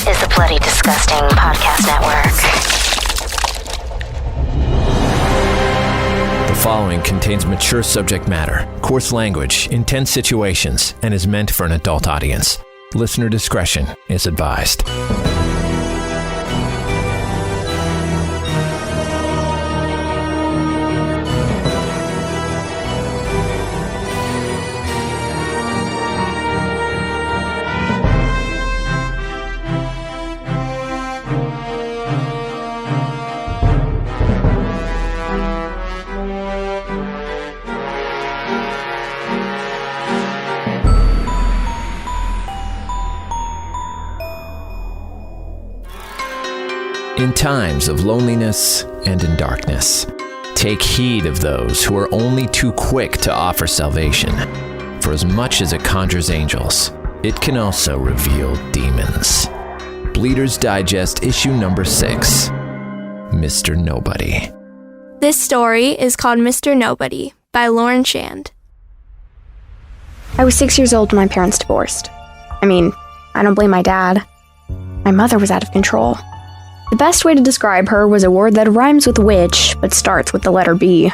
is the Bloody Disgusting Podcast Network. The following contains mature subject matter, coarse language, intense situations, and is meant for an adult audience. Listener discretion is advised. In times of loneliness and in darkness, take heed of those who are only too quick to offer salvation. For as much as it conjures angels, it can also reveal demons. Bleeder's Digest, issue number 6, Mr. Nobody. This story is called Mr. Nobody by Lauren Shand. I was 6 years old when my parents divorced. I don't blame my dad. My mother was out of control. The best way to describe her was a word that rhymes with witch, but starts with the letter B.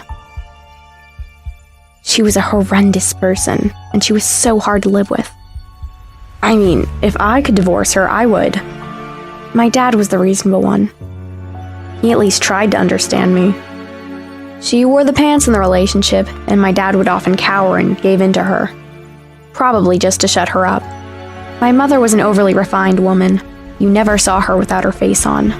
She was a horrendous person, and she was so hard to live with. If I could divorce her, I would. My dad was the reasonable one. He at least tried to understand me. She wore the pants in the relationship, and my dad would often cower and gave in to her. Probably just to shut her up. My mother was an overly refined woman. You never saw her without her face on.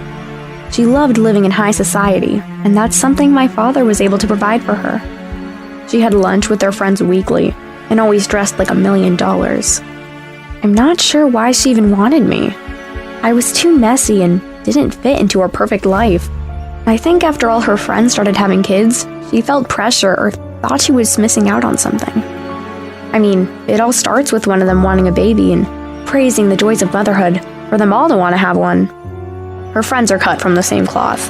She loved living in high society, and that's something my father was able to provide for her. She had lunch with their friends weekly, and always dressed like $1 million. I'm not sure why she even wanted me. I was too messy and didn't fit into her perfect life. I think after all her friends started having kids, she felt pressure or thought she was missing out on something. It all starts with one of them wanting a baby and praising the joys of motherhood for them all to want to have one. Her friends are cut from the same cloth,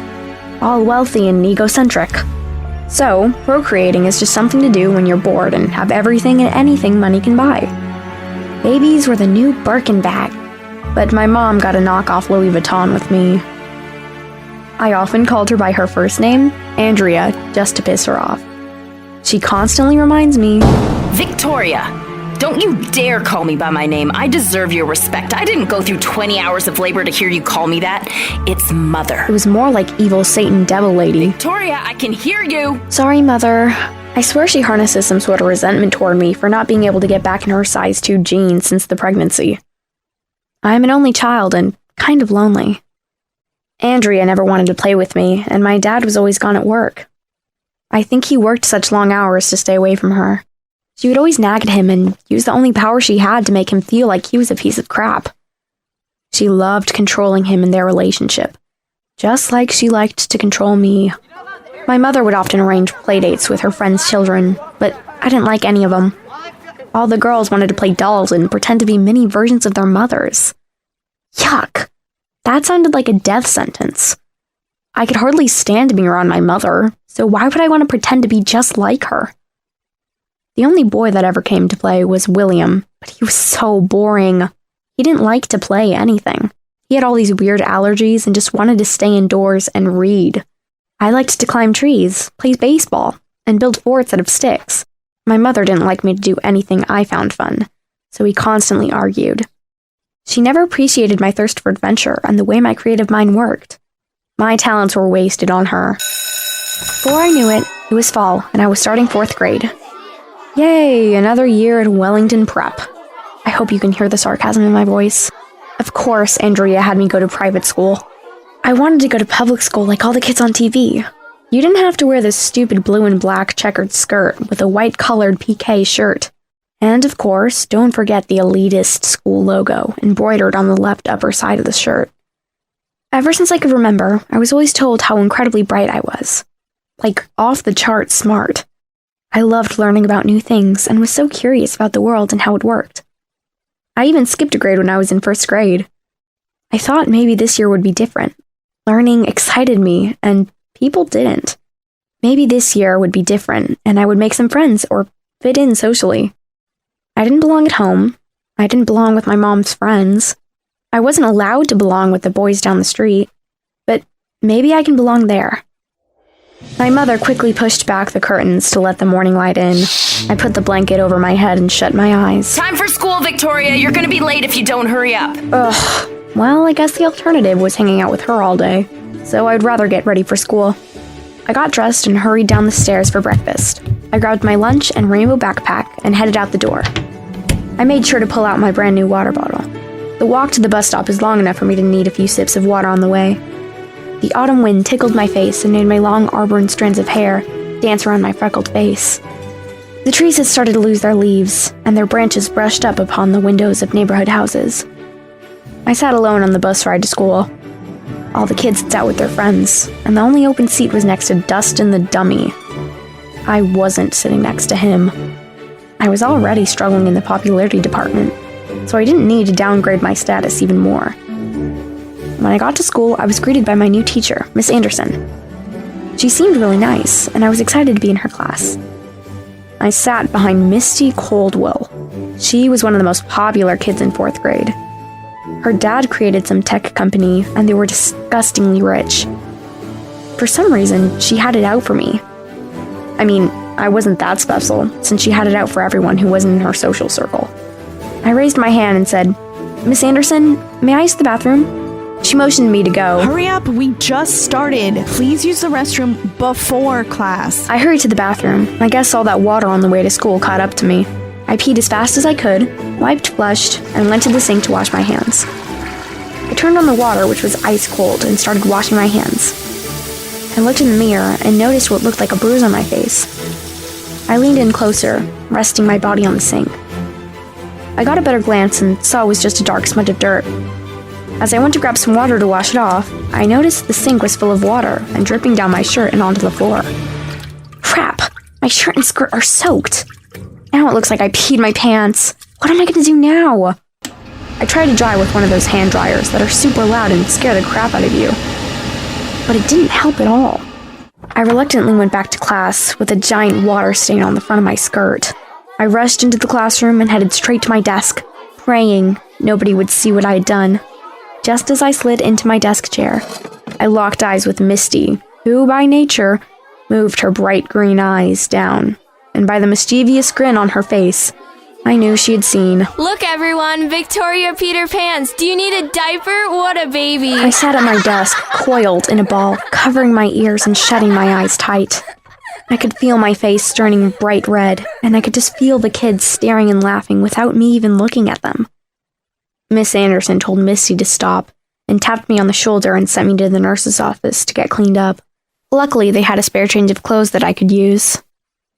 all wealthy and egocentric. So, procreating is just something to do when you're bored and have everything and anything money can buy. Babies were the new Birkin bag, but my mom got a knockoff Louis Vuitton with me. I often called her by her first name, Andrea, just to piss her off. She constantly reminds me, Victoria! Don't you dare call me by my name. I deserve your respect. I didn't go through 20 hours of labor to hear you call me that. It's Mother. It was more like evil Satan devil lady. Victoria, I can hear you. Sorry, Mother. I swear she harnesses some sort of resentment toward me for not being able to get back in her size 2 jeans since the pregnancy. I'm an only child and kind of lonely. Andrea never wanted to play with me, and my dad was always gone at work. I think he worked such long hours to stay away from her. She would always nag at him and use the only power she had to make him feel like he was a piece of crap. She loved controlling him in their relationship, just like she liked to control me. My mother would often arrange playdates with her friends' children, but I didn't like any of them. All the girls wanted to play dolls and pretend to be mini versions of their mothers. Yuck! That sounded like a death sentence. I could hardly stand being around my mother, so why would I want to pretend to be just like her? The only boy that ever came to play was William, but he was so boring. He didn't like to play anything. He had all these weird allergies and just wanted to stay indoors and read. I liked to climb trees, play baseball, and build forts out of sticks. My mother didn't like me to do anything I found fun, so we constantly argued. She never appreciated my thirst for adventure and the way my creative mind worked. My talents were wasted on her. Before I knew it, it was fall, and I was starting 4th grade. Yay, another year at Wellington Prep. I hope you can hear the sarcasm in my voice. Of course, Andrea had me go to private school. I wanted to go to public school like all the kids on TV. You didn't have to wear this stupid blue and black checkered skirt with a white-colored PK shirt. And of course, don't forget the elitist school logo embroidered on the left upper side of the shirt. Ever since I could remember, I was always told how incredibly bright I was. Like, off the chart smart. I loved learning about new things and was so curious about the world and how it worked. I even skipped a grade when I was in 1st grade. I thought maybe this year would be different. Learning excited me, and people didn't. Maybe this year would be different, and I would make some friends or fit in socially. I didn't belong at home. I didn't belong with my mom's friends. I wasn't allowed to belong with the boys down the street, but maybe I can belong there. My mother quickly pushed back the curtains to let the morning light in. I put the blanket over my head and shut my eyes. Time for school, Victoria. You're gonna be late if you don't hurry up. Ugh. Well, I guess the alternative was hanging out with her all day, so I'd rather get ready for school. I got dressed and hurried down the stairs for breakfast. I grabbed my lunch and rainbow backpack and headed out the door. I made sure to pull out my brand new water bottle. The walk to the bus stop is long enough for me to need a few sips of water on the way. The autumn wind tickled my face and made my long auburn strands of hair dance around my freckled face. The trees had started to lose their leaves, and their branches brushed up upon the windows of neighborhood houses. I sat alone on the bus ride to school. All the kids had sat with their friends, and the only open seat was next to Dustin the dummy. I wasn't sitting next to him. I was already struggling in the popularity department, so I didn't need to downgrade my status even more. When I got to school, I was greeted by my new teacher, Miss Anderson. She seemed really nice, and I was excited to be in her class. I sat behind Misty Coldwell. She was one of the most popular kids in 4th grade. Her dad created some tech company, and they were disgustingly rich. For some reason, she had it out for me. I mean, I wasn't that special, since she had it out for everyone who wasn't in her social circle. I raised my hand and said, "Miss Anderson, may I use the bathroom?" She motioned me to go. Hurry up, we just started. Please use the restroom before class. I hurried to the bathroom. I guess all that water on the way to school caught up to me. I peed as fast as I could, wiped, flushed, and went to the sink to wash my hands. I turned on the water, which was ice cold, and started washing my hands. I looked in the mirror and noticed what looked like a bruise on my face. I leaned in closer, resting my body on the sink. I got a better glance and saw it was just a dark smudge of dirt. As I went to grab some water to wash it off, I noticed the sink was full of water and dripping down my shirt and onto the floor. Crap! My shirt and skirt are soaked! Now it looks like I peed my pants. What am I gonna do now? I tried to dry with one of those hand dryers that are super loud and scare the crap out of you. But it didn't help at all. I reluctantly went back to class with a giant water stain on the front of my skirt. I rushed into the classroom and headed straight to my desk, praying nobody would see what I had done. Just as I slid into my desk chair, I locked eyes with Misty, who, by nature, moved her bright green eyes down, and by the mischievous grin on her face, I knew she had seen. Look, everyone, Victoria Peter Pans. Do you need a diaper? What a baby. I sat at my desk, coiled in a ball, covering my ears and shutting my eyes tight. I could feel my face turning bright red, and I could just feel the kids staring and laughing without me even looking at them. Miss Anderson told Misty to stop and tapped me on the shoulder and sent me to the nurse's office to get cleaned up. Luckily, they had a spare change of clothes that I could use.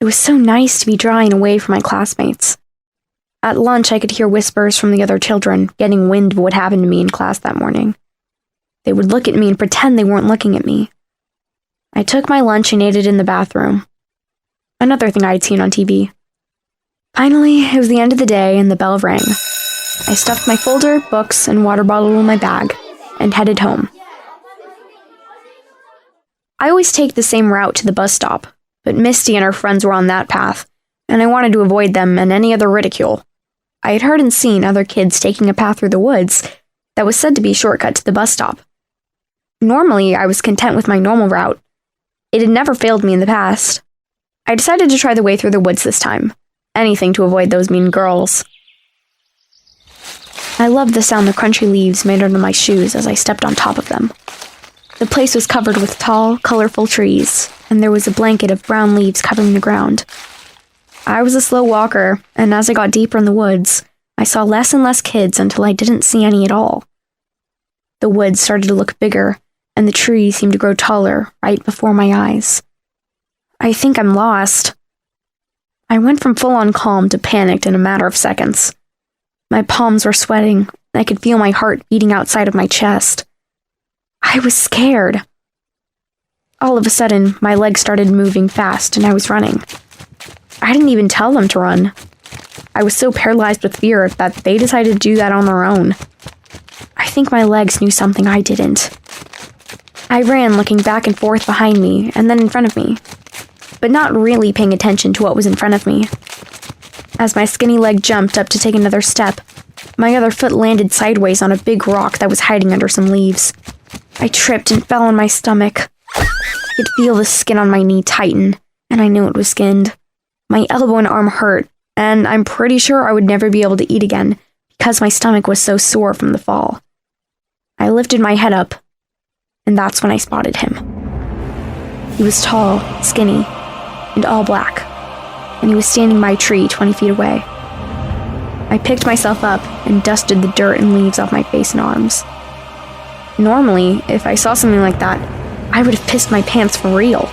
It was so nice to be dry and away from my classmates. At lunch, I could hear whispers from the other children, getting wind of what happened to me in class that morning. They would look at me and pretend they weren't looking at me. I took my lunch and ate it in the bathroom. Another thing I had seen on TV. Finally, it was the end of the day and the bell rang. I stuffed my folder, books, and water bottle in my bag and headed home. I always take the same route to the bus stop, but Misty and her friends were on that path, and I wanted to avoid them and any other ridicule. I had heard and seen other kids taking a path through the woods that was said to be a shortcut to the bus stop. Normally, I was content with my normal route. It had never failed me in the past. I decided to try the way through the woods this time. Anything to avoid those mean girls. I loved the sound the crunchy leaves made under my shoes as I stepped on top of them. The place was covered with tall, colorful trees, and there was a blanket of brown leaves covering the ground. I was a slow walker, and as I got deeper in the woods, I saw less and less kids until I didn't see any at all. The woods started to look bigger, and the trees seemed to grow taller right before my eyes. I think I'm lost. I went from full-on calm to panicked in a matter of seconds. My palms were sweating, and I could feel my heart beating outside of my chest. I was scared. All of a sudden, my legs started moving fast, and I was running. I didn't even tell them to run. I was so paralyzed with fear that they decided to do that on their own. I think my legs knew something I didn't. I ran, looking back and forth behind me, and then in front of me, but not really paying attention to what was in front of me. As my skinny leg jumped up to take another step, my other foot landed sideways on a big rock that was hiding under some leaves. I tripped and fell on my stomach. I could feel the skin on my knee tighten, and I knew it was skinned. My elbow and arm hurt, and I'm pretty sure I would never be able to eat again because my stomach was so sore from the fall. I lifted my head up, and that's when I spotted him. He was tall, skinny, and all black, and he was standing by a tree 20 feet away. I picked myself up and dusted the dirt and leaves off my face and arms. Normally, if I saw something like that, I would have pissed my pants for real.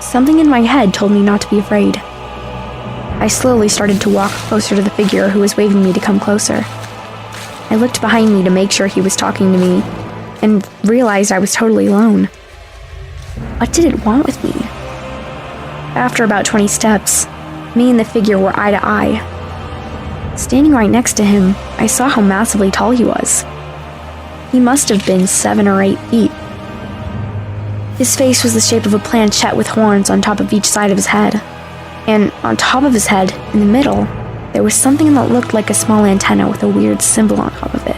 Something in my head told me not to be afraid. I slowly started to walk closer to the figure who was waving me to come closer. I looked behind me to make sure he was talking to me, and realized I was totally alone. What did it want with me? After about 20 steps, me and the figure were eye to eye. Standing right next to him, I saw how massively tall he was. He must have been 7 or 8 feet. His face was the shape of a planchette with horns on top of each side of his head. And on top of his head, in the middle, there was something that looked like a small antenna with a weird symbol on top of it.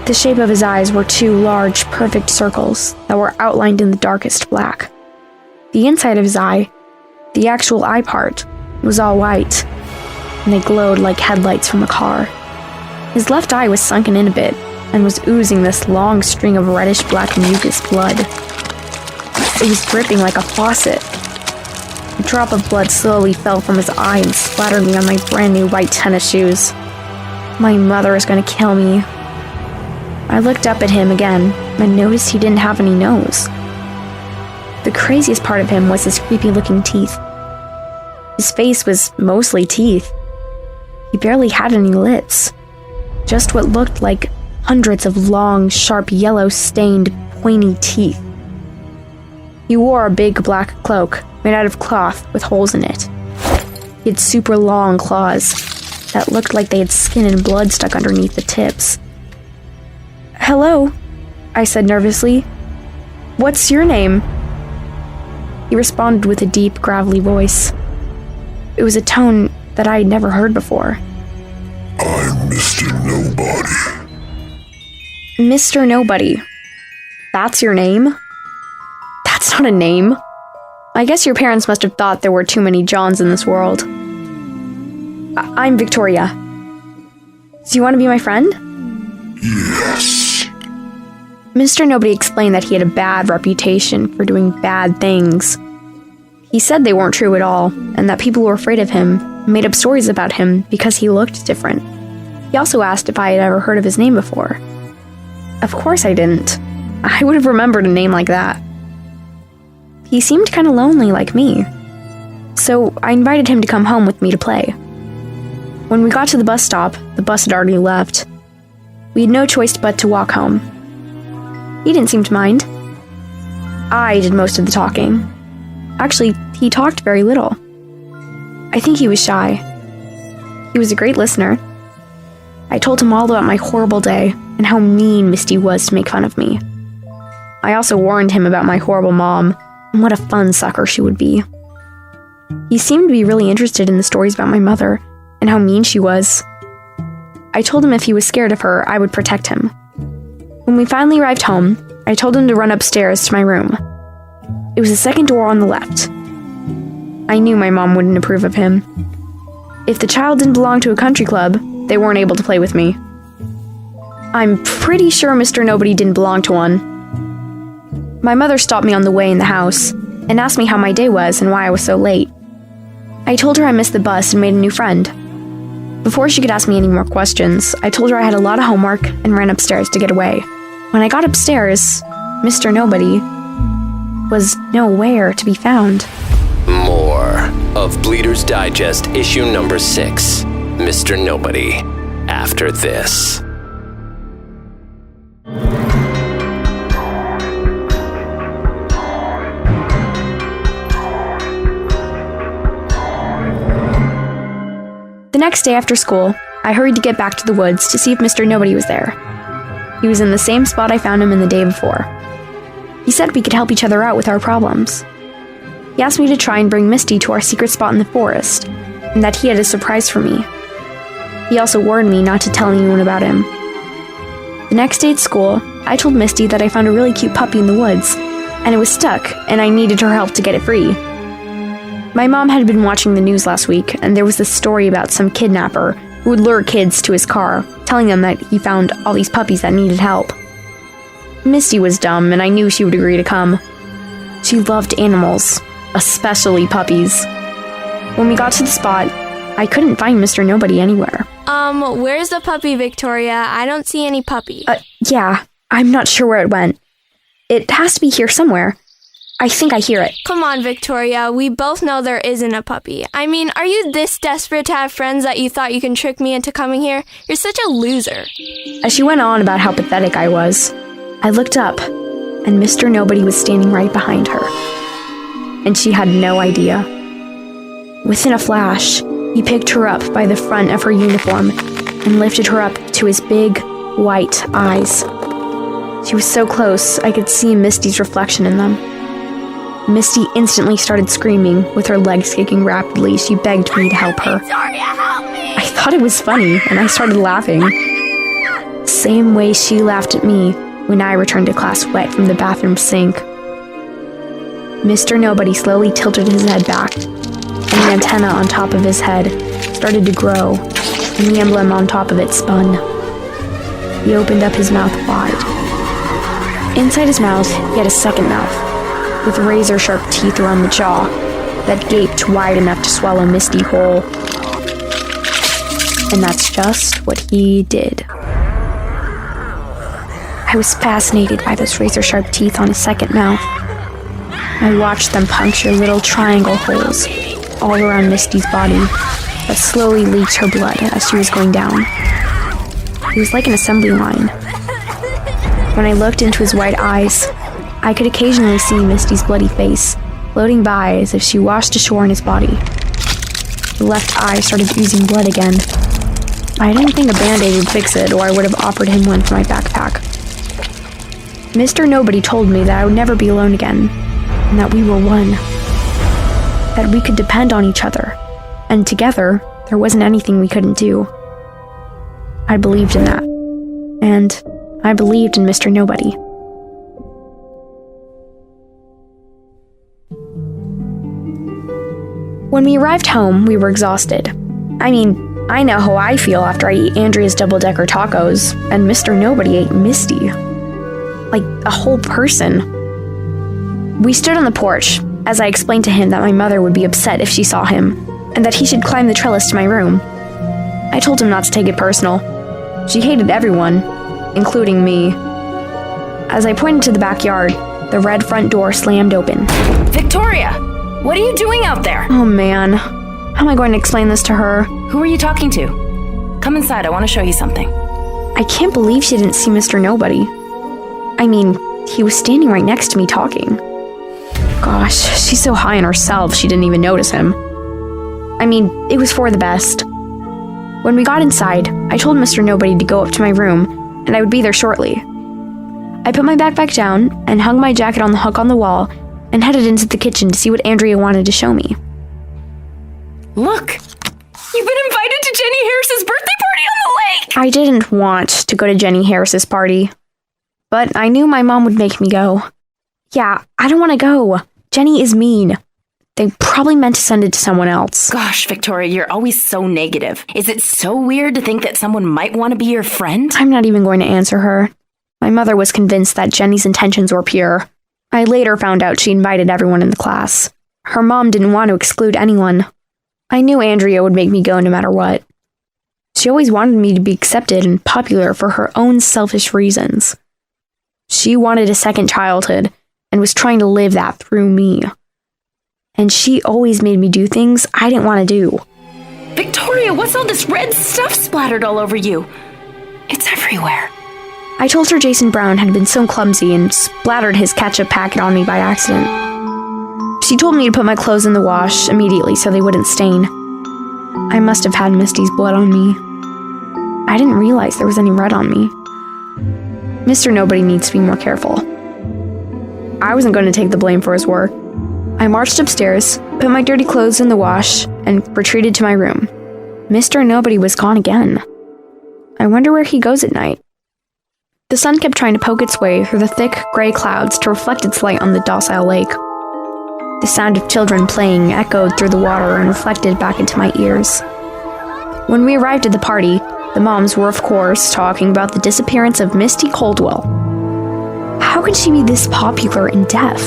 The shape of his eyes were 2 large, perfect circles that were outlined in the darkest black. The inside of his eye, the actual eye part, was all white, and they glowed like headlights from a car. His left eye was sunken in a bit, and was oozing this long string of reddish-black mucus blood. It was dripping like a faucet. A drop of blood slowly fell from his eye and splattered me on my brand new white tennis shoes. My mother is going to kill me. I looked up at him again and noticed he didn't have any nose. The craziest part of him was his creepy-looking teeth. His face was mostly teeth. He barely had any lips. Just what looked like hundreds of long, sharp, yellow-stained, pointy teeth. He wore a big black cloak made out of cloth with holes in it. He had super long claws that looked like they had skin and blood stuck underneath the tips. "Hello," I said nervously. "What's your name?" He responded with a deep, gravelly voice. It was a tone that I had never heard before. "I'm Mr. Nobody." Mr. Nobody. That's your name? That's not a name. I guess your parents must have thought there were too many Johns in this world. I'm Victoria. Do you want to be my friend? Yes. Mr. Nobody explained that he had a bad reputation for doing bad things. He said they weren't true at all, and that people were afraid of him and made up stories about him because he looked different. He also asked if I had ever heard of his name before. Of course I didn't. I would have remembered a name like that. He seemed kind of lonely like me, so I invited him to come home with me to play. When we got to the bus stop, the bus had already left. We had no choice but to walk home. He didn't seem to mind. I did most of the talking. Actually, he talked very little. I think he was shy. He was a great listener. I told him all about my horrible day and how mean Misty was to make fun of me. I also warned him about my horrible mom and what a fun sucker she would be. He seemed to be really interested in the stories about my mother and how mean she was. I told him if he was scared of her, I would protect him. When we finally arrived home, I told him to run upstairs to my room. It was the second door on the left. I knew my mom wouldn't approve of him. If the child didn't belong to a country club, they weren't able to play with me. I'm pretty sure Mr. Nobody didn't belong to one. My mother stopped me on the way in the house and asked me how my day was and why I was so late. I told her I missed the bus and made a new friend. Before she could ask me any more questions, I told her I had a lot of homework and ran upstairs to get away. When I got upstairs, Mr. Nobody was nowhere to be found. More of Bleeder's Digest issue number 6, Mr. Nobody, after this. The next day after school, I hurried to get back to the woods to see if Mr. Nobody was there. He was in the same spot I found him in the day before. He said we could help each other out with our problems. He asked me to try and bring Misty to our secret spot in the forest, and that he had a surprise for me. He also warned me not to tell anyone about him. The next day at school, I told Misty that I found a really cute puppy in the woods, and it was stuck, and I needed her help to get it free. My mom had been watching the news last week, and there was this story about some kidnapper who would lure kids to his car, telling them that he found all these puppies that needed help. Misty was dumb, and I knew she would agree to come. She loved animals, especially puppies. When we got to the spot, I couldn't find Mr. Nobody anywhere. Where's the puppy, Victoria? I don't see any puppy. Yeah, I'm not sure where it went. It has to be here somewhere. I think I hear it. Come on, Victoria. We both know there isn't a puppy. I mean, are you this desperate to have friends that you thought you can trick me into coming here? You're such a loser. As she went on about how pathetic I was, I looked up, and Mr. Nobody was standing right behind her. And she had no idea. Within a flash, he picked her up by the front of her uniform and lifted her up to his big, white eyes. She was so close, I could see Misty's reflection in them. Misty instantly started screaming, with her legs kicking rapidly. She begged me to help her. Victoria, help me! I thought it was funny, and I started laughing. Same way she laughed at me when I returned to class wet from the bathroom sink. Mr. Nobody slowly tilted his head back, and the antenna on top of his head started to grow, and the emblem on top of it spun. He opened up his mouth wide. Inside his mouth, he had a second mouth, with razor-sharp teeth around the jaw that gaped wide enough to swallow Misty whole. And that's just what he did. I was fascinated by those razor-sharp teeth on his second mouth. I watched them puncture little triangle holes all around Misty's body that slowly leaked her blood as she was going down. It was like an assembly line. When I looked into his white eyes, I could occasionally see Misty's bloody face floating by as if she washed ashore in his body. The left eye started oozing blood again. I didn't think a band-aid would fix it, or I would have offered him one from my backpack. Mr. Nobody told me that I would never be alone again, and that we were one. That we could depend on each other, and together, there wasn't anything we couldn't do. I believed in that, and I believed in Mr. Nobody. When we arrived home, we were exhausted. I mean, I know how I feel after I eat Andrea's double-decker tacos, and Mr. Nobody ate Misty. Like a whole person. We stood on the porch, as I explained to him that my mother would be upset if she saw him, and that he should climb the trellis to my room. I told him not to take it personal. She hated everyone, including me. As I pointed to the backyard, the red front door slammed open. Victoria, what are you doing out there? Oh man, how am I going to explain this to her? Who are you talking to? Come inside, I want to show you something. I can't believe she didn't see Mr. Nobody. I mean, he was standing right next to me talking. Gosh, she's so high on herself she didn't even notice him. I mean, it was for the best. When we got inside, I told Mr. Nobody to go up to my room, and I would be there shortly. I put my backpack down and hung my jacket on the hook on the wall and headed into the kitchen to see what Andrea wanted to show me. Look! You've been invited to Jenny Harris's birthday party on the lake! I didn't want to go to Jenny Harris's party, but I knew my mom would make me go. Yeah, I don't want to go. Jenny is mean. They probably meant to send it to someone else. Gosh, Victoria, you're always so negative. Is it so weird to think that someone might want to be your friend? I'm not even going to answer her. My mother was convinced that Jenny's intentions were pure. I later found out she invited everyone in the class. Her mom didn't want to exclude anyone. I knew Andrea would make me go no matter what. She always wanted me to be accepted and popular for her own selfish reasons. She wanted a second childhood and was trying to live that through me. And she always made me do things I didn't want to do. Victoria, what's all this red stuff splattered all over you? It's everywhere. I told her Jason Brown had been so clumsy and splattered his ketchup packet on me by accident. She told me to put my clothes in the wash immediately so they wouldn't stain. I must have had Misty's blood on me. I didn't realize there was any red on me. Mr. Nobody needs to be more careful. I wasn't going to take the blame for his work. I marched upstairs, put my dirty clothes in the wash, and retreated to my room. Mr. Nobody was gone again. I wonder where he goes at night. The sun kept trying to poke its way through the thick, gray clouds to reflect its light on the docile lake. The sound of children playing echoed through the water and reflected back into my ears. When we arrived at the party, the moms were, of course, talking about the disappearance of Misty Coldwell. How could she be this popular and deaf?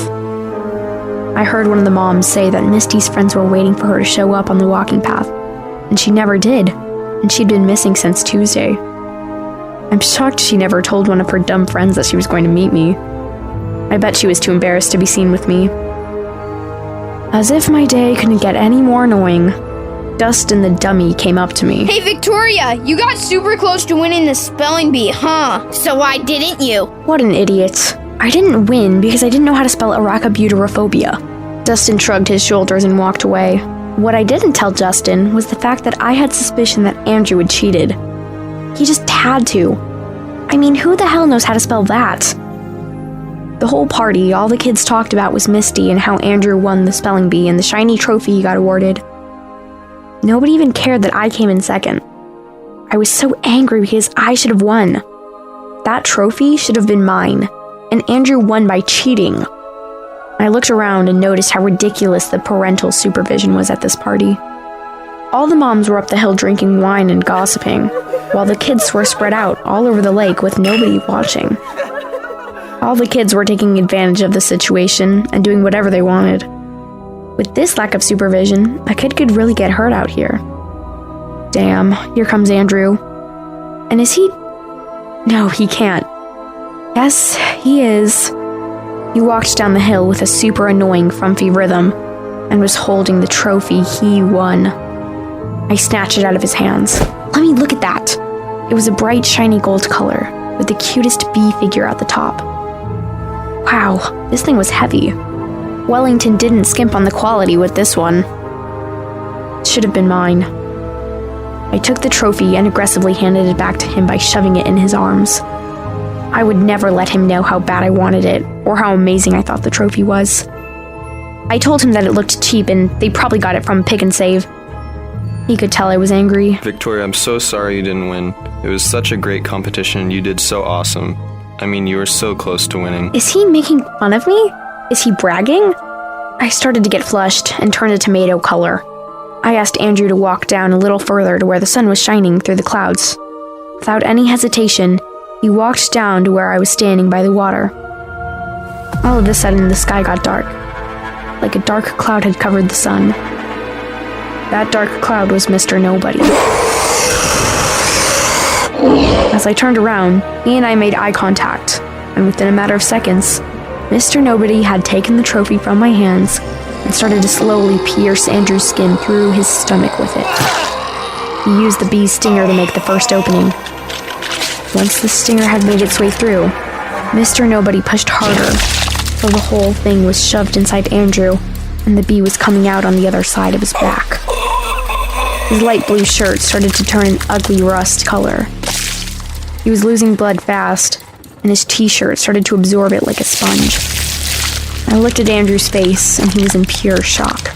I heard one of the moms say that Misty's friends were waiting for her to show up on the walking path, and she never did, and she'd been missing since Tuesday. I'm shocked she never told one of her dumb friends that she was going to meet me. I bet she was too embarrassed to be seen with me. As if my day couldn't get any more annoying, Dustin the dummy came up to me. Hey Victoria, you got super close to winning the spelling bee, huh? So why didn't you? What an idiot. I didn't win because I didn't know how to spell arachibutyrophobia. Dustin shrugged his shoulders and walked away. What I didn't tell Dustin was the fact that I had suspicion that Andrew had cheated. He just had to. I mean, who the hell knows how to spell that? The whole party, all the kids talked about was Misty and how Andrew won the spelling bee and the shiny trophy he got awarded. Nobody even cared that I came in second. I was so angry because I should have won. That trophy should have been mine, and Andrew won by cheating. I looked around and noticed how ridiculous the parental supervision was at this party. All the moms were up the hill drinking wine and gossiping, while the kids were spread out all over the lake with nobody watching. All the kids were taking advantage of the situation and doing whatever they wanted. With this lack of supervision, a kid could really get hurt out here. Damn, here comes Andrew. And is he? No, he can't. Yes, he is. He walked down the hill with a super annoying frumpy rhythm and was holding the trophy he won. I snatched it out of his hands. Let me look at that. It was a bright, shiny gold color with the cutest bee figure at the top. Wow, this thing was heavy. Wellington didn't skimp on the quality with this one. It should have been mine. I took the trophy and aggressively handed it back to him by shoving it in his arms. I would never let him know how bad I wanted it, or how amazing I thought the trophy was. I told him that it looked cheap and they probably got it from Pick and Save. He could tell I was angry. Victoria, I'm so sorry you didn't win. It was such a great competition and you did so awesome. I mean, you were so close to winning. Is he making fun of me? Is he bragging? I started to get flushed and turned a tomato color. I asked Andrew to walk down a little further to where the sun was shining through the clouds. Without any hesitation, he walked down to where I was standing by the water. All of a sudden, the sky got dark. Like a dark cloud had covered the sun. That dark cloud was Mr. Nobody. As I turned around, he and I made eye contact, and within a matter of seconds, Mr. Nobody had taken the trophy from my hands and started to slowly pierce Andrew's skin through his stomach with it. He used the bee's stinger to make the first opening. Once the stinger had made its way through, Mr. Nobody pushed harder, so the whole thing was shoved inside Andrew, and the bee was coming out on the other side of his back. His light blue shirt started to turn an ugly rust color. He was losing blood fast, and his t-shirt started to absorb it like a sponge. I looked at Andrew's face, and he was in pure shock.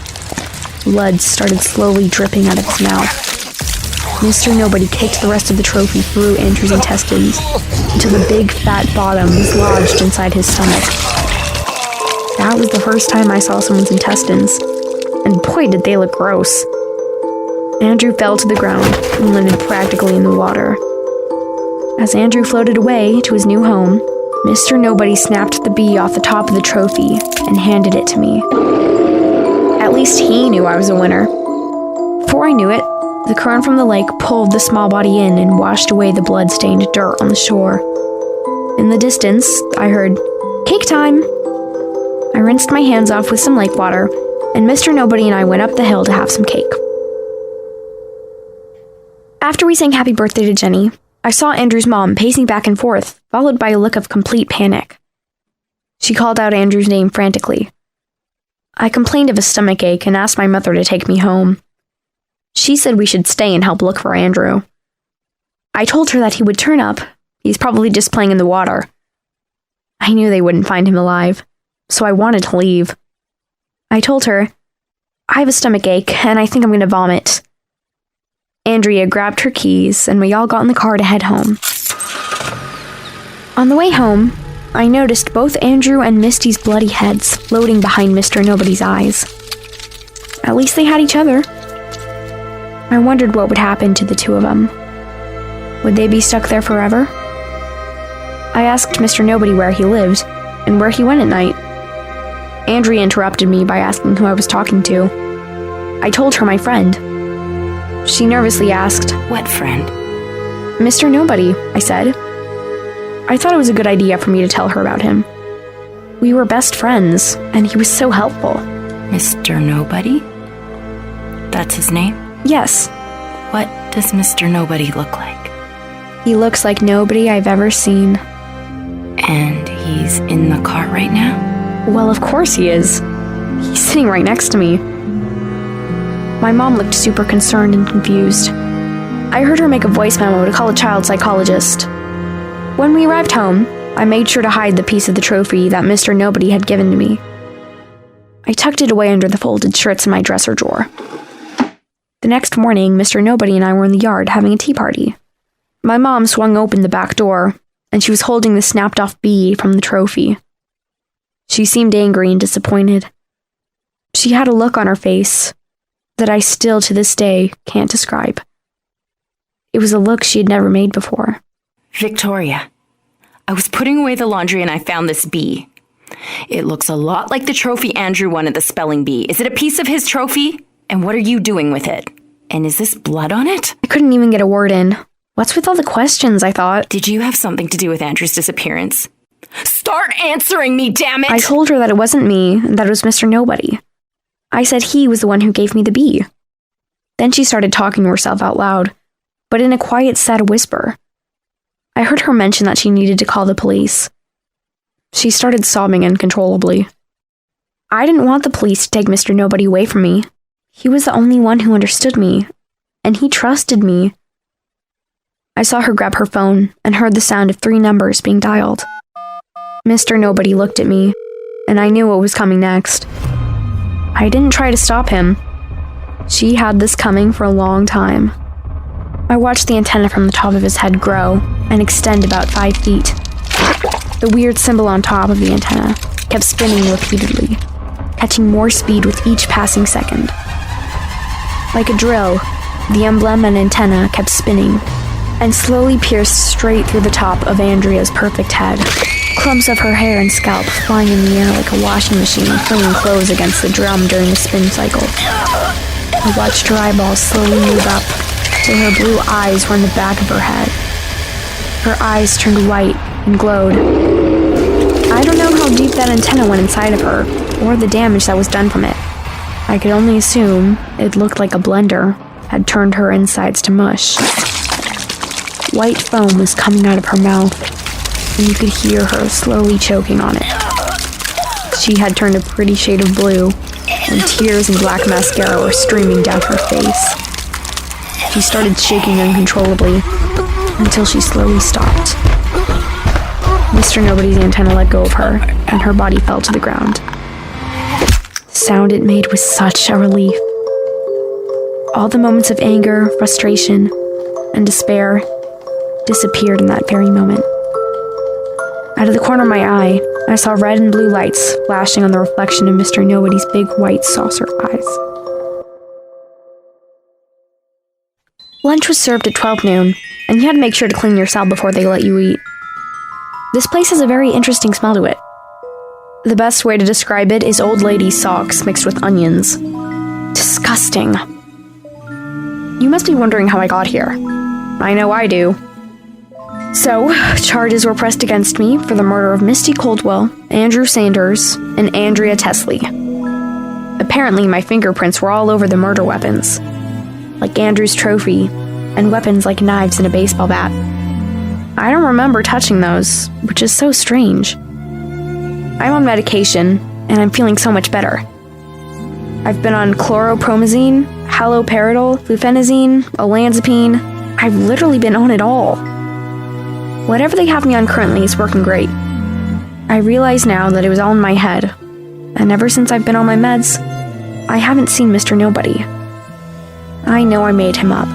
Blood started slowly dripping out of his mouth. Mr. Nobody kicked the rest of the trophy through Andrew's intestines until the big fat bottom was lodged inside his stomach. That was the first time I saw someone's intestines, and boy did they look gross. Andrew fell to the ground and landed practically in the water. As Andrew floated away to his new home, Mr. Nobody snapped the bee off the top of the trophy and handed it to me. At least he knew I was a winner. Before I knew it, the current from the lake pulled the small body in and washed away the blood-stained dirt on the shore. In the distance, I heard, "Cake time!" I rinsed my hands off with some lake water, and Mr. Nobody and I went up the hill to have some cake. After we sang happy birthday to Jenny, I saw Andrew's mom pacing back and forth, followed by a look of complete panic. She called out Andrew's name frantically. I complained of a stomachache and asked my mother to take me home. She said we should stay and help look for Andrew. I told her that he would turn up. He's probably just playing in the water. I knew they wouldn't find him alive, so I wanted to leave. I told her, I have a stomach ache, and I think I'm going to vomit. Andrea grabbed her keys, and we all got in the car to head home. On the way home, I noticed both Andrew and Misty's bloody heads floating behind Mr. Nobody's eyes. At least they had each other. I wondered what would happen to the two of them. Would they be stuck there forever? I asked Mr. Nobody where he lived, and where he went at night. Andrea interrupted me by asking who I was talking to. I told her my friend. She nervously asked, What friend? Mr. Nobody, I said. I thought it was a good idea for me to tell her about him. We were best friends, and he was so helpful. Mr. Nobody? That's his name? Yes. What does Mr. Nobody look like? He looks like nobody I've ever seen. And he's in the car right now? Well, of course he is. He's sitting right next to me. My mom looked super concerned and confused. I heard her make a voice memo to call a child psychologist. When we arrived home, I made sure to hide the piece of the trophy that Mr. Nobody had given to me. I tucked it away under the folded shirts in my dresser drawer. The next morning, Mr. Nobody and I were in the yard having a tea party. My mom swung open the back door, and she was holding the snapped-off bee from the trophy. She seemed angry and disappointed. She had a look on her face that I still to this day can't describe. It was a look she had never made before. Victoria, I was putting away the laundry and I found this bee. It looks a lot like the trophy Andrew won at the spelling bee. Is it a piece of his trophy? And what are you doing with it? And is this blood on it? I couldn't even get a word in. What's with all the questions, I thought? Did you have something to do with Andrew's disappearance? Start answering me, damn it! I told her that it wasn't me, and that it was Mr. Nobody. I said he was the one who gave me the bee. Then she started talking to herself out loud, but in a quiet, sad whisper. I heard her mention that she needed to call the police. She started sobbing uncontrollably. I didn't want the police to take Mr. Nobody away from me. He was the only one who understood me, and he trusted me. I saw her grab her phone and heard the sound of 3 numbers being dialed. Mr. Nobody looked at me, and I knew what was coming next. I didn't try to stop him. She had this coming for a long time. I watched the antenna from the top of his head grow and extend about 5 feet. The weird symbol on top of the antenna kept spinning repeatedly, catching more speed with each passing second. Like a drill, the emblem and antenna kept spinning and slowly pierced straight through the top of Andrea's perfect head. Clumps of her hair and scalp flying in the air like a washing machine flinging clothes against the drum during the spin cycle. I watched her eyeballs slowly move up till her blue eyes were in the back of her head. Her eyes turned white and glowed. I don't know how deep that antenna went inside of her, or the damage that was done from it. I could only assume it looked like a blender had turned her insides to mush. White foam was coming out of her mouth, and you could hear her slowly choking on it. She had turned a pretty shade of blue, and tears and black mascara were streaming down her face. She started shaking uncontrollably until she slowly stopped. Mr. Nobody's antenna let go of her, and her body fell to the ground. The sound it made was such a relief. All the moments of anger, frustration, and despair disappeared in that very moment. Out of the corner of my eye, I saw red and blue lights flashing on the reflection of Mr. Nobody's big white saucer eyes. Lunch was served at 12 noon, and you had to make sure to clean your cell before they let you eat. This place has a very interesting smell to it. The best way to describe it is old lady socks mixed with onions. Disgusting. You must be wondering how I got here. I know I do. So, charges were pressed against me for the murder of Misty Coldwell, Andrew Sanders, and Andrea Tesley. Apparently, my fingerprints were all over the murder weapons, like Andrew's trophy, and weapons like knives and a baseball bat. I don't remember touching those, which is so strange. I'm on medication, and I'm feeling so much better. I've been on chloropromazine, haloperidol, flufenazine, olanzapine. I've literally been on it all. Whatever they have me on currently is working great. I realize now that it was all in my head. And ever since I've been on my meds, I haven't seen Mr. Nobody. I know I made him up.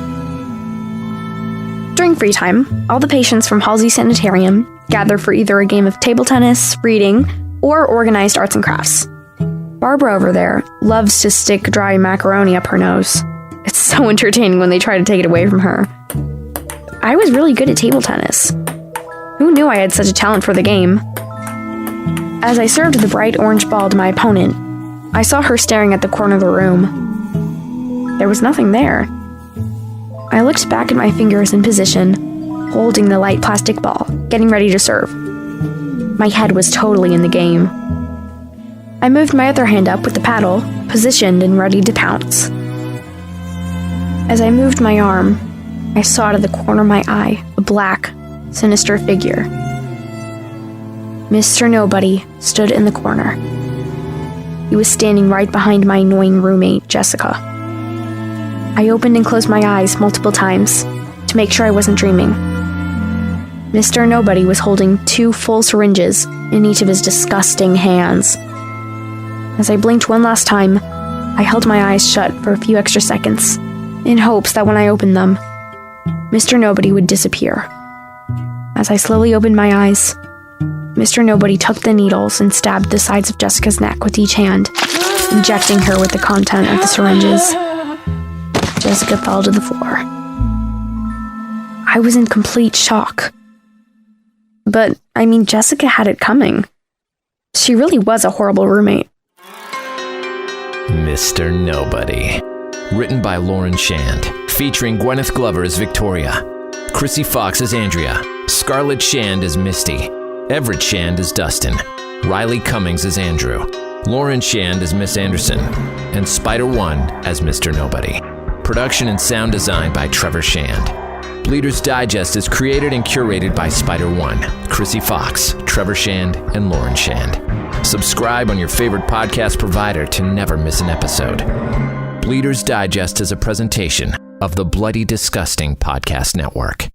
During free time, all the patients from Halsey Sanitarium gather for either a game of table tennis, reading, or organized arts and crafts. Barbara over there loves to stick dry macaroni up her nose. It's so entertaining when they try to take it away from her. I was really good at table tennis. Who knew I had such a talent for the game? As I served the bright orange ball to my opponent, I saw her staring at the corner of the room. There was nothing there. I looked back at my fingers in position, holding the light plastic ball, getting ready to serve. My head was totally in the game. I moved my other hand up with the paddle, positioned and ready to pounce. As I moved my arm, I saw out of the corner of my eye a black, sinister figure. Mr. Nobody stood in the corner. He was standing right behind my annoying roommate, Jessica. I opened and closed my eyes multiple times to make sure I wasn't dreaming. Mr. Nobody was holding 2 full syringes in each of his disgusting hands. As I blinked one last time, I held my eyes shut for a few extra seconds, in hopes that when I opened them, Mr. Nobody would disappear. As I slowly opened my eyes, Mr. Nobody took the needles and stabbed the sides of Jessica's neck with each hand, injecting her with the content of the syringes. Jessica fell to the floor. I was in complete shock. But, Jessica had it coming. She really was a horrible roommate. Mr. Nobody. Written by Lauren Shand. Featuring Gwyneth Glover as Victoria, Chrissy Fox as Andrea, Scarlett Shand as Misty, Everett Shand as Dustin, Riley Cummings as Andrew, Lauren Shand as Miss Anderson, and Spider-One as Mr. Nobody. Production and sound design by Trevor Shand. Bleeders Digest is created and curated by Spider-One, Chrissy Fox, Trevor Shand, and Lauren Shand. Subscribe on your favorite podcast provider to never miss an episode. Bleeders Digest is a presentation of the Bloody Disgusting Podcast Network.